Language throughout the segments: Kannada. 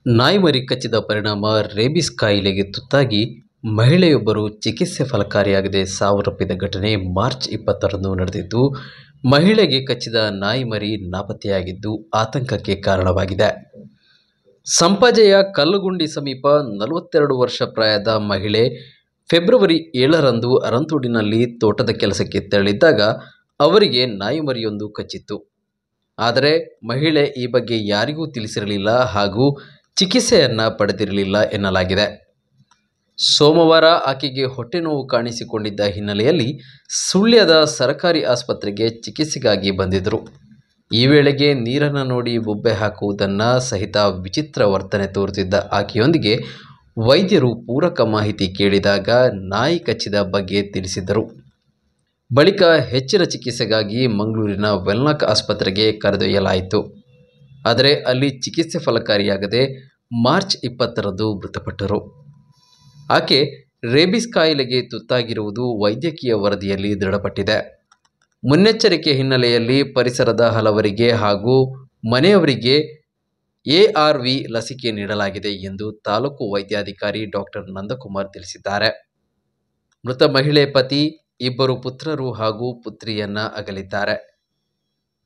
ನಾಯಿಮರಿ ಕಚ್ಚಿದ ಪರಿಣಾಮ ರೇಬಿಸ್ ಕಾಯಿಲೆಗೆ ತುತ್ತಾಗಿ ಮಹಿಳೆಯೊಬ್ಬರು ಚಿಕಿತ್ಸೆ ಫಲಕಾರಿಯಾಗದೆ ಸಾವನ್ನಪ್ಪಿದ ಘಟನೆ ಮಾರ್ಚ್ 20ರಂದು ನಡೆದಿದ್ದು, ಮಹಿಳೆಗೆ ಕಚ್ಚಿದ ನಾಯಿಮರಿ ನಾಪತ್ತೆಯಾಗಿದ್ದು ಆತಂಕಕ್ಕೆ ಕಾರಣವಾಗಿದೆ. ಸಂಪಾಜೆಯ ಕಲ್ಲುಗುಂಡಿ ಸಮೀಪ 42 ವರ್ಷ ಪ್ರಾಯದ ಮಹಿಳೆ ಫೆಬ್ರವರಿ 7ರಂದು ಅರಂತೋಡಿನಲ್ಲಿ ತೋಟದ ಕೆಲಸಕ್ಕೆ ತೆರಳಿದ್ದಾಗ ಅವರಿಗೆ ನಾಯಿಮರಿಯೊಂದು ಕಚ್ಚಿತ್ತು. ಆದರೆ ಮಹಿಳೆ ಈ ಬಗ್ಗೆ ಯಾರಿಗೂ ತಿಳಿಸಿರಲಿಲ್ಲ ಹಾಗೂ ಚಿಕಿತ್ಸೆಯನ್ನ ಪಡೆದಿರಲಿಲ್ಲ ಎನ್ನಲಾಗಿದೆ. ಸೋಮವಾರ ಆಕೆಗೆ ಹೊಟ್ಟೆನೋವು ಕಾಣಿಸಿಕೊಂಡಿದ್ದ ಹಿನ್ನೆಲೆಯಲ್ಲಿ ಸುಳ್ಯದ ಸರಕಾರಿ ಆಸ್ಪತ್ರೆಗೆ ಚಿಕಿತ್ಸೆಗಾಗಿ ಬಂದಿದ್ದರು. ಈ ವೇಳೆಗೆ ನೀರನ್ನು ನೋಡಿ ಬೊಬ್ಬೆ ಹಾಕುವುದನ್ನು ಸಹಿತ ವಿಚಿತ್ರ ವರ್ತನೆ ತೋರುತ್ತಿದ್ದ ಆಕೆಯೊಂದಿಗೆ ವೈದ್ಯರು ಪೂರಕ ಮಾಹಿತಿ ಕೇಳಿದಾಗ ನಾಯಿ ಕಚ್ಚಿದ ಬಗ್ಗೆ ತಿಳಿಸಿದ್ದರು. ಬಳಿಕ ಹೆಚ್ಚಿನ ಚಿಕಿತ್ಸೆಗಾಗಿ ಮಂಗಳೂರಿನ ವೆನ್ಲಾಕ್ ಆಸ್ಪತ್ರೆಗೆ ಕರೆದೊಯ್ಯಲಾಯಿತು. ಆದರೆ ಅಲ್ಲಿ ಚಿಕಿತ್ಸೆ ಫಲಕಾರಿಯಾಗದೆ ಮಾರ್ಚ್ 20ರಂದು ಮೃತಪಟ್ಟರು. ಆಕೆ ರೇಬಿಸ್ ಕಾಯಿಲೆಗೆ ತುತ್ತಾಗಿರುವುದು ವೈದ್ಯಕೀಯ ವರದಿಯಲ್ಲಿ ದೃಢಪಟ್ಟಿದೆ. ಮುನ್ನೆಚ್ಚರಿಕೆ ಹಿನ್ನೆಲೆಯಲ್ಲಿ ಪರಿಸರದ ಹಲವರಿಗೆ ಹಾಗೂ ಮನೆಯವರಿಗೆ ARV ಲಸಿಕೆ ನೀಡಲಾಗಿದೆ ಎಂದು ತಾಲೂಕು ವೈದ್ಯಾಧಿಕಾರಿ ಡಾಕ್ಟರ್ ನಂದಕುಮಾರ್ ತಿಳಿಸಿದ್ದಾರೆ. ಮೃತ ಮಹಿಳೆ ಪತಿ, 2 ಪುತ್ರರು ಹಾಗೂ ಪುತ್ರಿಯನ್ನ ಅಗಲಿದ್ದಾರೆ.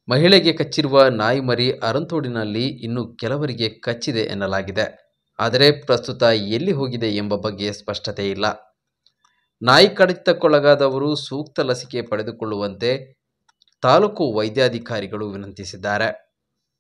ಮಹಿಳೆಗೆ ಕಚ್ಚಿರುವ ನಾಯಿಮರಿ ಅರಂತೋಡಿನಲ್ಲಿ ಇನ್ನು ಕೆಲವರಿಗೆ ಕಚ್ಚಿದೆ ಎನ್ನಲಾಗಿದೆ. ಆದರೆ ಪ್ರಸ್ತುತ ಎಲ್ಲಿ ಹೋಗಿದೆ ಎಂಬ ಬಗ್ಗೆ ಸ್ಪಷ್ಟತೆ ಇಲ್ಲ. ನಾಯಿ ಕಡಿತಕ್ಕೊಳಗಾದವರು ಸೂಕ್ತ ಲಸಿಕೆ ಪಡೆದುಕೊಳ್ಳುವಂತೆ ತಾಲೂಕು ವೈದ್ಯಾಧಿಕಾರಿಗಳು ವಿನಂತಿಸಿದ್ದಾರೆ.